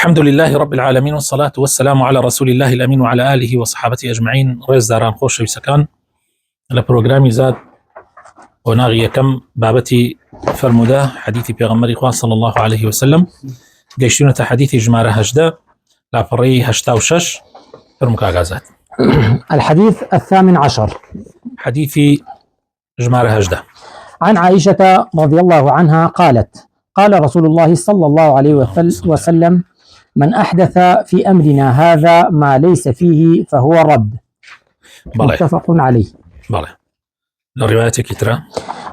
الحمد لله رب العالمين والصلاة والسلام على رسول الله الأمين وعلى آله وصحابته أجمعين. رئيس داران خوش وسكان لبروغرامي زاد وناغي كم بابتي فرمودا حديثي بيغمري خواه صلى الله عليه وسلم قيشتونة حديثي جمارة هجدة لابري هشتا وشش فرمكا غازات. الحديث 18 حديثي جمارة هجدة عن عائشة رضي الله عنها قالت: قال رسول الله صلى الله عليه وسلم: من أحدث في أمرنا هذا ما ليس فيه فهو رد. متفق عليه. الرواية كترة.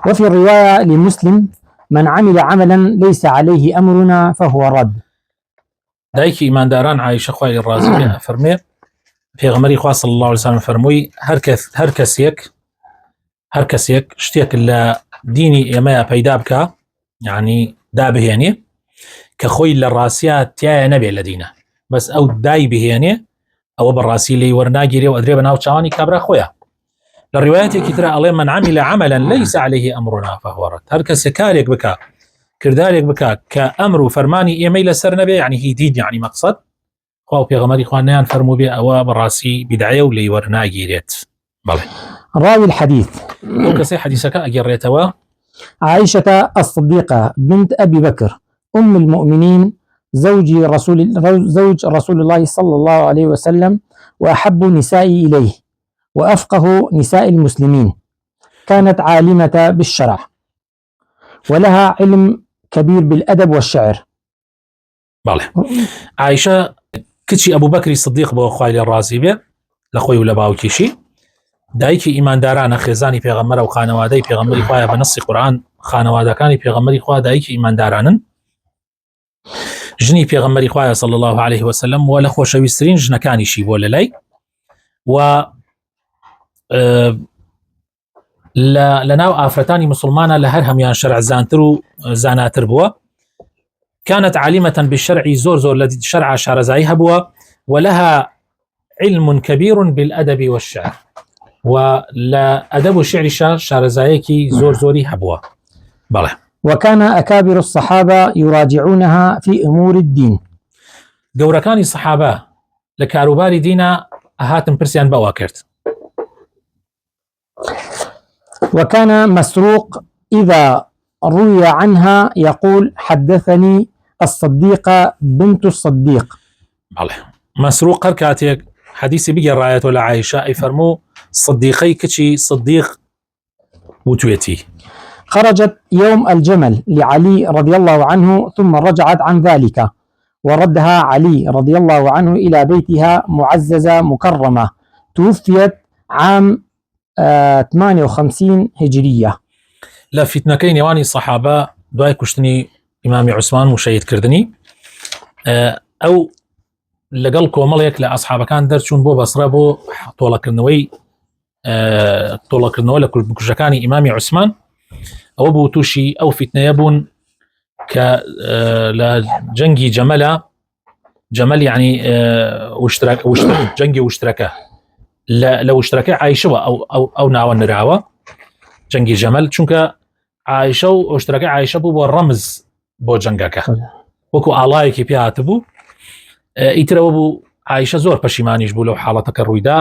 وفي الرواية لمسلم: من عمل عملا ليس عليه أمرنا فهو رد. دايكي إيمان داران عائشة خوالي الرازي فرمي في غمري خواه صلى الله عليه وسلم فرموي هر كسيك شتيك إلا ديني يمايا بيدا بكا يعني دابه يعني كخوي للراسيات تيا نبي لدينا بس او داي بهيني او بالراسي لي ورناجيري وادري بناو تشاني كبر خويا. للروايات كثيرة الله من عمل عملا ليس عليه امرنا فهو رد. هر كسكاريك بكا كرداريك بكا كامر فرماني ايميل سر نبي يعني هي دين يعني مقصد خو بيغمري اخواننا فرموا بي او بالراسي بدعيه ولي ورناجيريت. راوي الحديث وكسي حديثك اجريتوا عائشة الصديقة بنت أبي بكر أم المؤمنين زوج رسول الله صلى الله عليه وسلم وأحب نسائي إليه وأفقه نساء المسلمين. كانت عالمة بالشرع ولها علم كبير بالأدب والشعر. عائشة كتشي أبو بكر الصديق بو خوالي الرازي بي لخوي ولا باوكيشي دایکی ایمانداران خێزانی پێغەمبەر و خانەوادەی پێغەمبەری خوایە بە نەسی قورئان خانەوادەکانی پێغەمبەری خوا دایکی ایماندارانن ژنی پێغەمبەری خوایە صلی الله عليه وسلم و لە خۆشەویستترین ژنەکانیشی بۆ لەلای و لەناو ئافرەتانی مسلمانە لە هەر هەمیان شەرع زانتر و زاناتر بووە. كانت عالمة بالشرع زور لە شەرع شارەزایی هەبووە ولها علم كبير بالأدب والشعر ولا أدب الشعر شارزايكي زوري هبوا. وكان أكابر الصحابة يراجعونها في أمور الدين. قوركاني الصحابة لكاروباري دينا هاتم برسيان بواكرت. وكان مسروق إذا روي عنها يقول: حدثني الصديقة بنت الصديق. مسروق هركاتيك حديثي بيجي الرأية ولا عائشة يفرمو صديقي كتشي صديق وتويتي. خرجت يوم الجمل لعلي رضي الله عنه ثم رجعت عن ذلك وردها علي رضي الله عنه إلى بيتها معززة مكرمة. توفيت عام 58 هجرية. لا فتنكين يواني الصحابة دواي كشتني إمام عثمان مشيد كردني أو لەگەڵ کۆمەڵێک لە ئەسحابەکان دەرچوون بۆ بەسرە بۆ تۆڵەکردنەوە لە کوژەکانی ئیمامی عوسمان ئەوە بوو تووشی ئەو فیتنەیە بوون کە لە جەنگی جەمەل یعنی جەنگی وشترەکە لە وشترەکەی عایشەوە ئەو ناوە نراوە جەنگی جەمەل چونکە عایشە و وشترەکەی عایشە بوو بۆ ڕەمز بۆ جەنگەکە وەکو ئاڵایەکی پێهات بوو. ئیترەوە بوو عایشە زۆر پەشیمانیش بوو لەو حاڵەتەکە ڕوویدا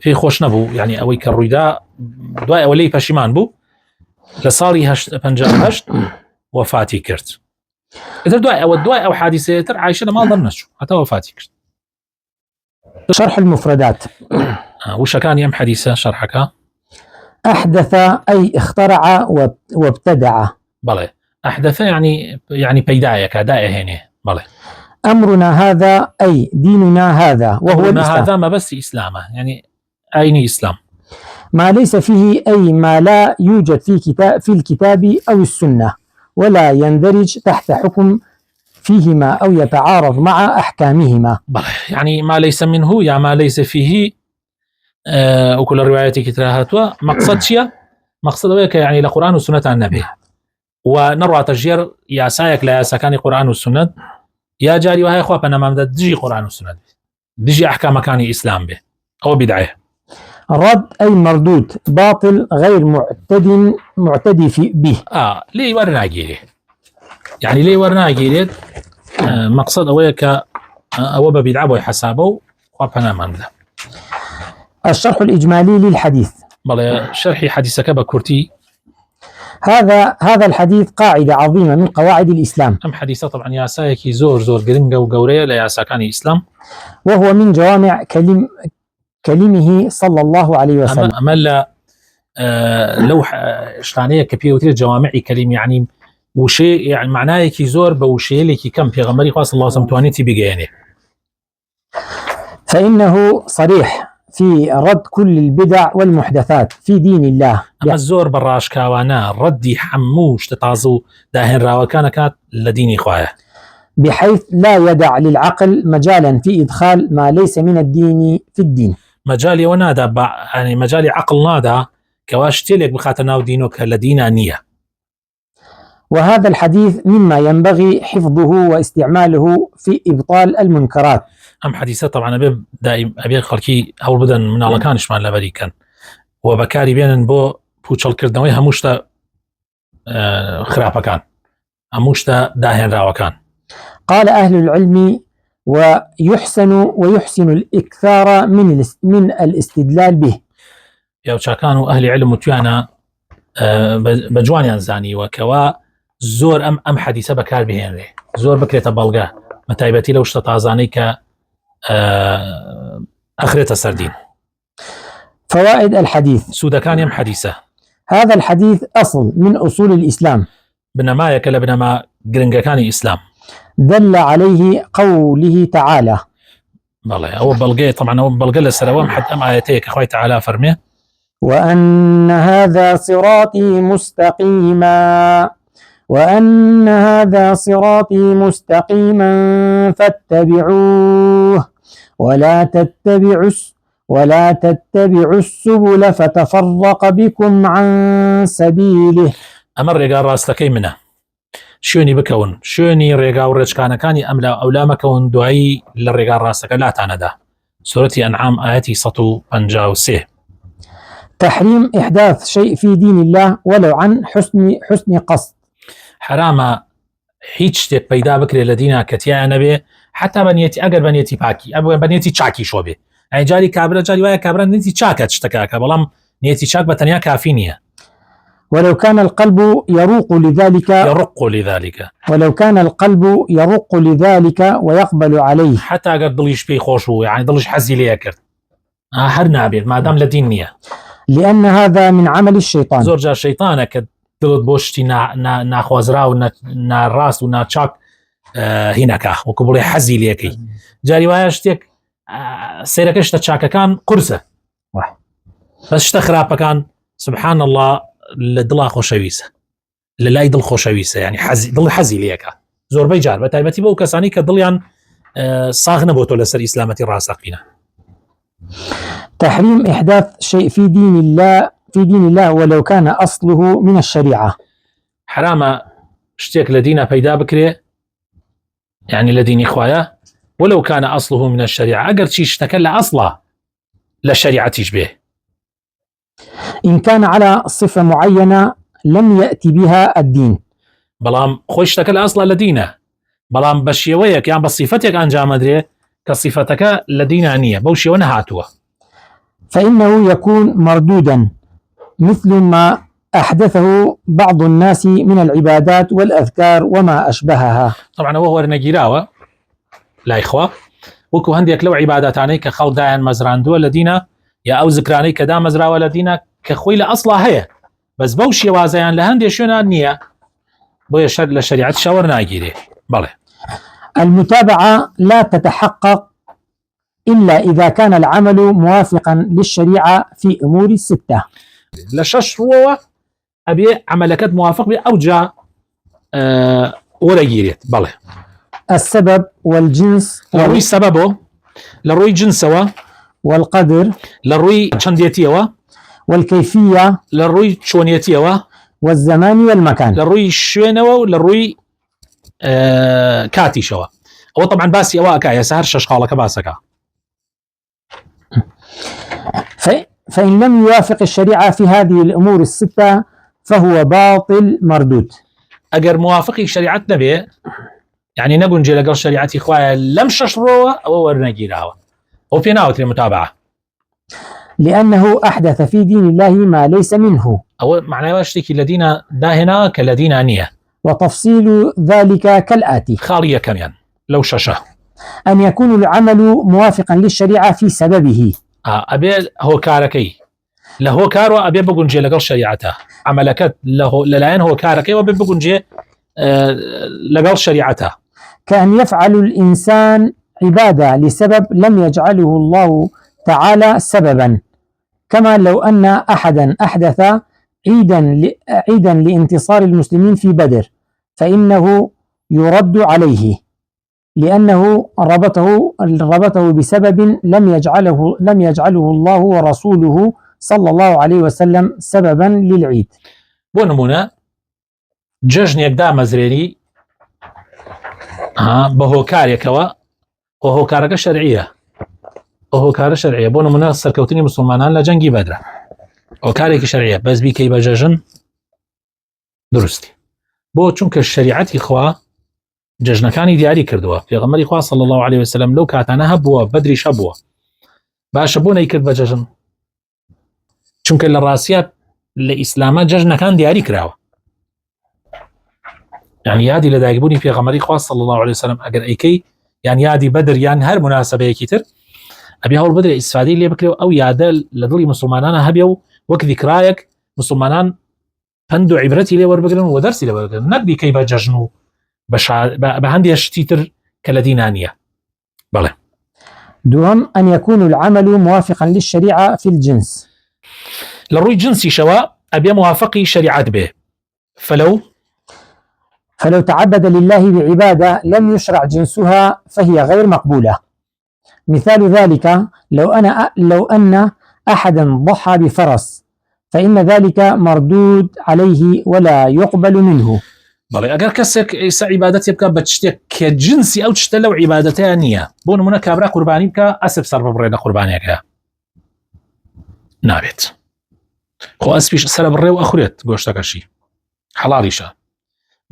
پێی خۆش نەبوو یعنی ئەوەی کە ڕوویدا دوای ئەوە لی پەشیمان بوو لە ساڵی 58 وەفاتی کرد. دوای ئەو حادیسەیەتر عایشە لە ماڵ دەرنەچوو هەتا وەفاتی کرد. شرح المفردات وشەکانی ئەم حەدیسە شەرحەکە أحدث أي اخترع وابتدع. أحدث يعني بيدايك دائهينه. أمرنا هذا أي ديننا هذا وهو الإسلام. هذا ما بس إسلامه يعني أين إسلام. ما ليس فيه أي ما لا يوجد في الكتاب أو السنة ولا يندرج تحت حكم فيهما أو يتعارض مع أحكامهما. يعني ما ليس منه يا ما ليس فيه وكل الروايات كتراهاتوا مقصد شيء مقصد ويك يعني لقرآن والسنة عن النبي ونروى تجير يا سايك لا سكان قرآن والسنة يا جاري وهي خوا بنما مدد دجي قرآن والسنة دجي أحكام كان إسلام به أو بدعه. رد أي مردود باطل غير معتدي به. لي ورنا جيري يعني لي ورنا جيري مقصد أويك أو بيلعبوا حسابه وابنا من ذا. الشرح الإجمالي للحديث. بل شرحي حديثك بكرتي. هذا الحديث قاعدة عظيمة من قواعد الإسلام. أم حديثة طبعا يا سايكي زور قرنجة وقورية لا يا ساكاني إسلام. وهو من جوامع كلمه صلى الله عليه وسلم. أما لا لو اشتانية كبيرة وتير جوامعي كلمة يعني وشيء يعني معناه كي زور بوشيء لكي كم في غمري خاص الله سمتوانيتي بيجاني. فإنه صريح في رد كل البدع والمحدثات في دين الله. أما الزور براش كاوانا ردي حموش تتعزو داهن راوكان كانت لديني خوايا، بحيث لا يدع للعقل مجالا في إدخال ما ليس من الدين في الدين. مجالي ونادا يعني مجالي عقل نادا كواش تلك بخاتنا ودينك لدينا نية. وهذا الحديث مما ينبغي حفظه واستعماله في إبطال المنكرات. أم حديثة طبعا أبي دائم أبي خلكي أول بدن من على كانش مع لبري كان وبكاري بين بو بوشل كردنوي هموشتا خرافة كان هموشتا داهن راوة كان. قال أهل العلم ويحسن الإكثار من الاستدلال به. يا كانوا أهل علم وتيانا بجوانيان زاني وكوا زور أم حديثة بكار بهن زور بكرة بلغة متايبتي لو اشتطازاني ك أخرة السردين. فوائد الحديث. سودكان يم حديثة. هذا الحديث أصل من أصول الإسلام. بنما يكلا بنما قرنجكاني إسلام. دل عليه قوله تعالى. والله أو بلغة طبعا أو بلغة للسلوام حد أم آياتيك أخوي تعالى فرمي وأن هذا صراطي مستقيما فاتبعوه ولا تتبعوا السبل فتفرق بكم عن سبيله. أمر رجال راستكي منه شوني بكون شوني رجال ورجكان كاني أملا أو لا مكون دعي للرجال راستك لا تعندا. سورة أنعام آياتي سطو أنجاو سيه. تحريم إحداث شيء في دين الله ولو عن حسن قصد. حرام هیچ شتێک پەیدا بکرێت لە دینە کە تیایە نەبێ حتا بەنیەتی ئەگەر بەنیەتی پاکی بەنیەتی چاکی شۆ بێ ئەی جاری کابرا جاری وایە کابرا نێتی چاکە شتەکە بەڵام نێتی چاک بە تەنیا کافی نییە. ولو كان القلب يرق لذلك ويقبل عليه حتى ئەگەر دڵیش پێی خۆش بوو یعنی دڵش حەزی لێ کرد هەر نابێت مادام لە دین نییە. لأن هذا من عمل الشيطان. زۆر جار شەیطانە کە دڵت بۆ شتی ناخوازرا و ناڕاست و ناچاک هینەکە وەکو بڵێ حەزی لێکەی جاری وایە شتێک سێرەکە شتە چاکەکان قورسە بەس شتە خراپەکان سبحان الله لە دڵا خۆشەویستە لە لای دڵ خۆشەویستە یعنی دڵ حەزی لێکە زۆربەی جار بە تایبەتی بەو کەسانی کە دڵیان ساغ نەبووتۆ لەسەر ئیسلامەتی ڕاستەقینە. تحريم إحداث شيء في دين الله ولو كان أصله من الشريعة. حرام شتێک لە دینە پەیدا بکرێ يعني لە دینی خوایە ولو كان أصله من الشريعة ئەگەر چی شتەکە لە ئەسڵە لە شریعەتیش بێ. إن كان على صفة معينة لم يأتي بها الدين. بەڵام خۆی شتەکە لە ئەسڵە لە دینە بەڵام بە شێوەیەک یان بە صیفەتێک ئەنجامەدرێ کە صیفەتەکە لە دینە نییە بەو شێوە نەهاتووە. فإنه يكون مردودا مثل ما أحدثه بعض الناس من العبادات والأذكار وما أشبهها. طبعا وهو نجيراوة لا إخوة وكو هنديك لو عباداتاني كخل داين مزراندو لدينا يا أو ذكراني كدا مزراوة لدينا كخوي لأصلا هي بس بوشي وازيان لهندي شونا النية بويا شر لشريعة شاور ناجيري بله. المتابعة لا تتحقق إلا إذا كان العمل موافقا للشريعة في أمور الستة. لشش هو أبي عملكات موافق بأوجه ولا جيريت بله. السبب والجنس لروي سببه لروي جنسه والقدر لروي شنديتيه والكيفية لروي شونيتيه والزمان والمكان لروي شوينه ولروي كاتي شوا هو طبعا باسي أواكا يا سهر ششخالك باسكا. فإن لم يوافق الشريعة في هذه الأمور الستة فهو باطل مردود. أجر موافقي شريعتنا به يعني نەگونجێ لەگەڵ شریعەتی خوایە لەم شەش ڕۆوە ئەوە وەرنەگیراوە ئەو پێ ناوترێ متابعة لأنه أحدث في دين الله ما ليس منه ئەوە معناوە شتێکی لە دینە داهێنا کە لە دینە نییە وتفصيل ذلك كالآتي خاڵی یەکەمیان لەو شەشە أن يكون العمل موافقا للشريعة في سببه ئەبێ هۆکارەکەی لە هۆکارەوە ئەبێ بگونجێ لەگەڵ شریعەتە عملەکەت لەلایەن هۆکارەکەیەوە بێ بگونجێ لەگەڵ شریعەتە كأن يفعل الإنسان عبادة لسبب لم يجعله الله تعالى سببا كما لو أن أحدا أحدث عيدا لانتصار المسلمين في بدر فإنه يرد عليه لأنه ربطه بسبب لم يجعله الله ورسوله صلى الله عليه وسلم سببا للعيد. بۆ نمونە جەژنێک دامەزرێنی بە هۆکارێکەوە هۆکارەکە شەرعیە هۆکارە شەرعیە بۆ نمونە سەرکەوتنی مسلمانان لە جەنگی بەدرە هۆکارێکی شەرعیە بەس بیکەی بە جەژن دروستی بۆ چونکە شریعەتی خوا جەژنەکانی دیاری کردووە پێغەمبەری خوا صلی الله عليه وسلم لەو کاتانە هەبووە بەدریش هەبووە باشە بۆ نەیکرد بە جەژن چونکە لە ڕاستیە لە ئیسلامە جەژنەکان دیاری کراوە يعني یادی لە دایکبوونی پێغەمبەری خوا صلی الله عليه وسلم ئەگەر ئەیکەی یان یادی بەدر یان هەر مناسبەیەکی تر ئەبێ هەوڵ بدرێ ئیسفادەی لێ بکرێ و ئەو یادە لە دڵی مسلمانانە هەبێ و وەک ذیکرایەک مسلمانان پند و عیبرەتی لێ وەربگرن و دەرسی لێ وەربگرن نەک بیکەی بە جەژن و بە هەندێک شتی تر کە لە دینە نییە. بەڵێ دوم أن يكون العمل موافقا للشريعة في الجنس لە ڕووی جنسیشەوە ئەبێ موافقی شریعەت بێ فلو تعبد لله بعبادة لم يشرع جنسها فهي غير مقبولة. مثال ذلك لو أن أحدا ضحى بفرس فإن ذلك مردود عليه ولا يقبل منه. بەڵێ ئەگەر کەسێک ئێستا عیبادەتی بکە بە شتێک کە جنسی ئەو شتە لەو عیبادەتەیە نییە بۆ نمونە کابرا قوربانی بکە ئەسب سەر ببڕێ لە قوربانیەکە نابێت خۆ ئەسپیش سەر بڕێ و ئەخورێت گۆشتەکەشی حەڵاڵیشە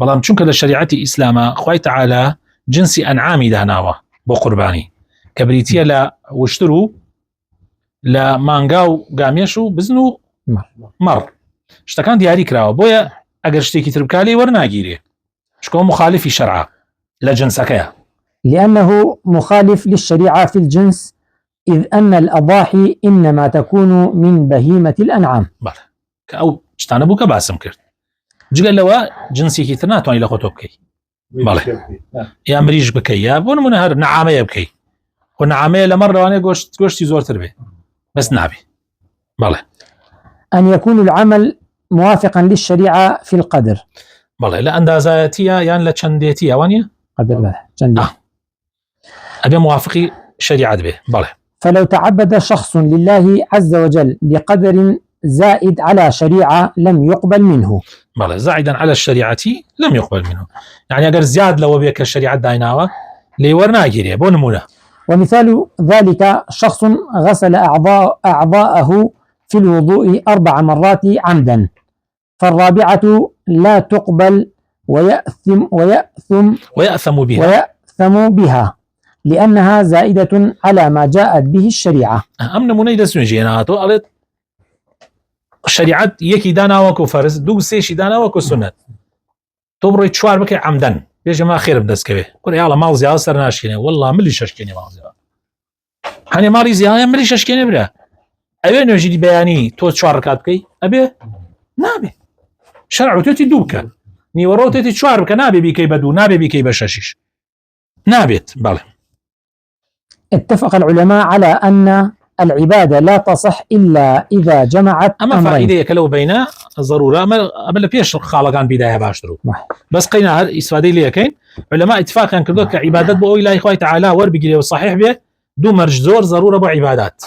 بەڵام چونکە لە شریعەتی ئیسلامە خوای تەعالا جنسی ئەنعامی داناوە بۆ قوربانی کە بریتیە لە وشتر و لە مانگا و گامێش و بزن و مەڕ شتەکان دیاری کراوە بۆیە ئەگەر شتێکی تر بکا لێ وەرناگیرێ چکۆ مخالفی شەرعە لە جنسەکەیە لأنه مخالف للشريعة في الجنس إذ أن الأضاحي إنما تكون من بهيمة الأنعام. بەڵێ کە ئەو شتانە بوو کە باسم کرد جگەل لەوە جنسێکی تر ناتوانانی لە خۆتۆ بکەی بەڵێ یا مریش بکەی یا بۆ نمونە هەر نەعامەیە بکەی خۆ نەعامەیە لەمەڕ لەوانەیە گۆشتی زۆرتر بێ بەس نابێ. بەڵێ أن يكون العمل موافقا للشريعة في القدر. بەڵێ لە ئەندازایەتیە یان لە چەندێتی ئەوانە قدر چەندی ئەبێ موافقی شریعەت بێ. بەڵێ فلو تعبد شخص لله عز وجل بقدر زائد على شريعة لم يقبل منه. بەڵێ زائدا على الشريعة لم يقبل منه يعني ئەگەر زیاد لەوە بێ کە شریعەت دایناوە لێ وەرناگیرێ بۆ نمونە. ومثال ذلك شخص غسل أعضاءه في الوضوء 4 مرات عمدا فالرابعة لا تقبل ويأثم بها لأنها زائدة على ما جاءت به الشريعة. ئەم نمونەی دەستنوێژێناتۆ ئەڵێت شریعەت یەکی داناوەکو فەرز دوو سێشی داناوەکو سونەت تۆ بڕۆی 4 بکەی عەمدەن بێژە خێرم دەستکەوێ کوڕی هاڵە ماڵ زیاد سەر ناشکێنێ وەڵڵا ملی شەشکێنێ ماڵ زیاد هەنێ ماڵی زیایە ملی شەشکێنێ برا ئەوێ نوێژی بەیانی تۆ 4 ڕکات بکەی ئەبێ نابێ شەرع توێتی دوو بکە نیوەڕۆ توێتی 4 بکە نابێ بیکەی بە دوو نابێ بیکەی بە شەشیش نابێت. بەڵێ اتفق العلماء على أن العبادة لا تصح إلا إذا جمعت أما فائدة كلو بينا ضرورة أما لبيش خالقان بداية باشترو بس قينا هذا إسفادي ليه كين علماء اتفاقا كردوك كعبادات بو إلهي خوي تعالى وربقي والصحيح به دو مرج زور ضرورة بو عبادات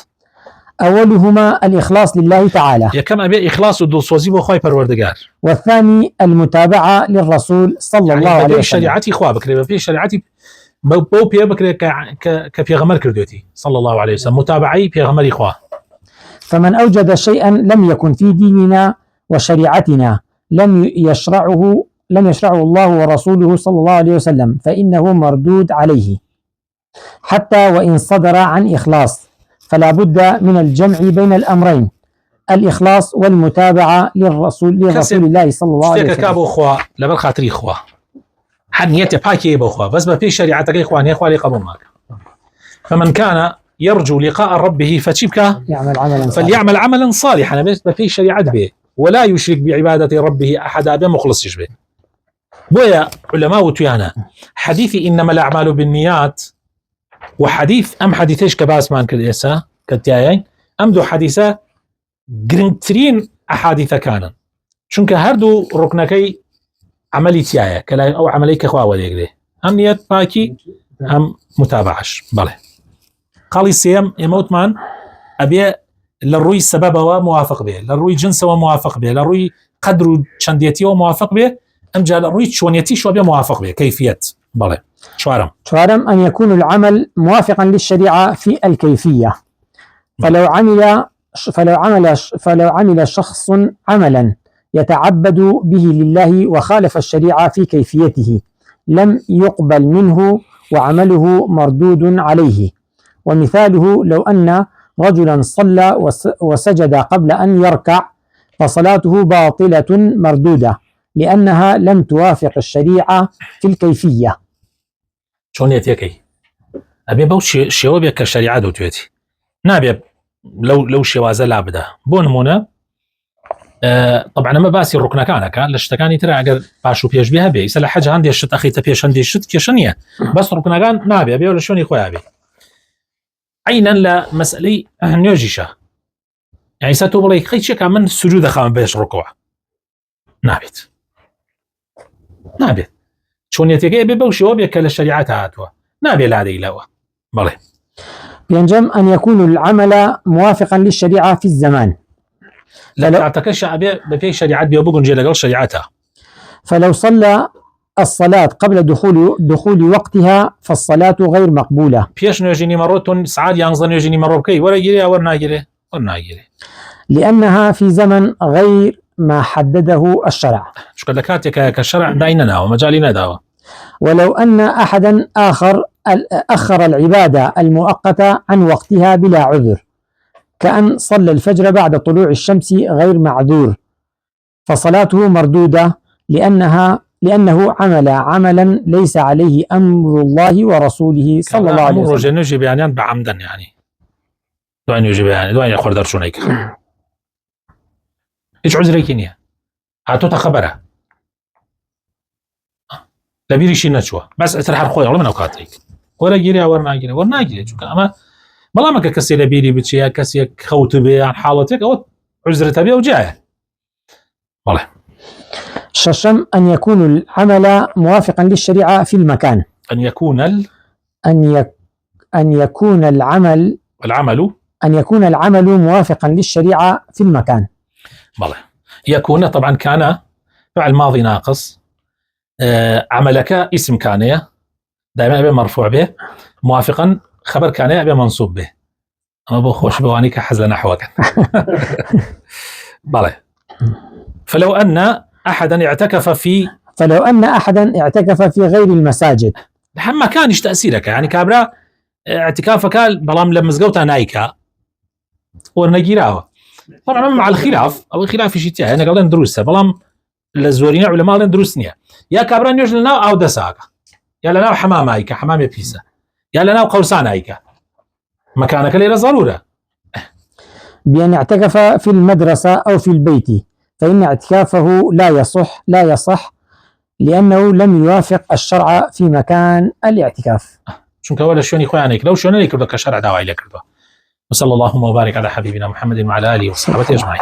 أولهما الإخلاص لله تعالى يكم أبي إخلاص ودو صوزي بو خوي پروردگار والثاني المتابعة للرسول صلى الله عليه وسلم شريعتي خواه بكري بفي شريعتي بو بيه بكري كبيغمر كردوتي صلى الله عليه وسلم متابعي بيغمر إخواه. فمن أوجد شيئا لم يكن في ديننا وشريعتنا لم يشرعه الله ورسوله صلى الله عليه وسلم فإنه مردود عليه حتى وإن صدر عن إخلاص، فلا بد من الجمع بين الأمرين، الإخلاص والمتابعة لرسول الله صلى الله عليه وسلم. كابو خوا لبر خاطري خوا حنيته باكي بخوا بس بفي شريعتك إخواني إخواني قبل معك. فمن كان يرجو لقاء ربه فليعمل عملا صالحا بفي شريعة به ولا يشرك بعبادة ربه أحدا بمخلص به. بويا علماء وتيانا حديثي إنما الأعمال بالنيات وحديث أم حديثيش كباس مان كالإسا كالتيايين أم دو حديثة قرنترين أحاديث كانا شنك هردو ركنكي عملي تيايا كلا أو عملي كخوا وليقلي هم نيات باكي هم متابعش بله. قال السيام يموت مان أبي للروي السبب وموافق به، للروي جنس وموافق به، للروي قدر شنديتي وموافق به، أم جاء للروي شونيتي شو أبي موافق به كيفية بله. شوارم أن يكون العمل موافقا للشريعة في الكيفية، فلو عمل شخص عملا يتعبد به لله وخالف الشريعة في كيفيته لم يقبل منه وعمله مردود عليه. ومثاله لو أن رجلا صلى وسجد قبل أن يركع فصلاته باطلة مردودة لأنها لم توافق الشريعة في الكيفية. شون يتيكي أبي بوش شوابي كشريعة دو تويتي نابي لو شوازة لابده بون طبعا ما باسي الركنة كانك لشتكاني ترى أقل باشو بيش بيها بي يسأل حاجة عندي الشت أخي تبيش عندي الشت كيشانية بس ركنة كان نابي أبي ولا شوني خويا أبي عينا لمسألة نيوجيشة يعني ستوبلي خيتش كمان السجود خام بيش ركوع نابت شون يتيجي ببوشي وبيك للشريعة هاتوا نابي لا دي لوا بله. ينجم أن يكون العمل موافقا للشريعة في الزمان. لا تعتقدش أبي بفي شريعة بيوبقون جيل شريعتها. فلو صلى الصلاة قبل دخول وقتها فالصلاة غير مقبولة. بيش نيجيني مرة سعاد ينظر يجيني مرة بكي ولا يجري ورنا يجري لأنها في زمن غير ما حدده الشرع. شكرا لكاتك كالشرع دايننا ومجالنا داوة. ولو أن أحدا أخر العبادة المؤقتة عن وقتها بلا عذر كأن صلى الفجر بعد طلوع الشمس غير معذور فصلاته مردودة لأنه عمل عملا ليس عليه أمر الله ورسوله صلى الله عليه وسلم. أمر يجب يعني بعمدا يعني دوين يجب يعني دوين يخور درشونيك إيش عذريكينيا هاتو تخبره لبيري شي نشوه بس اترح الخوي والله من اوقاتك ولا جيري ورنا جيري اما والله ما كسي لبيري بتشي كسي خوت بي عن حالتك او عذرتها بي وجايه والله. ششم أن يكون العمل موافقا للشريعة في المكان. أن يكون العمل موافقا للشريعة في المكان. والله يكون طبعا كان فعل ماضي ناقص عملك اسم كان دائما أبي مرفوع به موافقا خبر كان أبي منصوب به أما بو خوش بوانيك حزل نحوك بالله. فلو أن أحدا اعتكف في غير المساجد لحما كانش تأثيرك يعني كابرا اعتكافك بلام لمزقوتا نايكا ورنجيراوه طبعا مع الخلاف أو الخلاف شيء تاعي أنا قال دروسه بلام للزورين علماء دروسنيا يا كابران يوجد لنا أو دساكا يا لنا حمام أيكا حمام بيسا يا لنا قوسان أيكا مكانك ليلة ضرورة بأن اعتكف في المدرسة أو في البيت فإن اعتكافه لا يصح لأنه لم يوافق الشرع في مكان الاعتكاف. شنك ولا شوني خوانيك لو شوني لك شرع داوي لك. وصلى اللهم وبارك على حبيبنا محمد وعلى آله وصحبه أجمعين.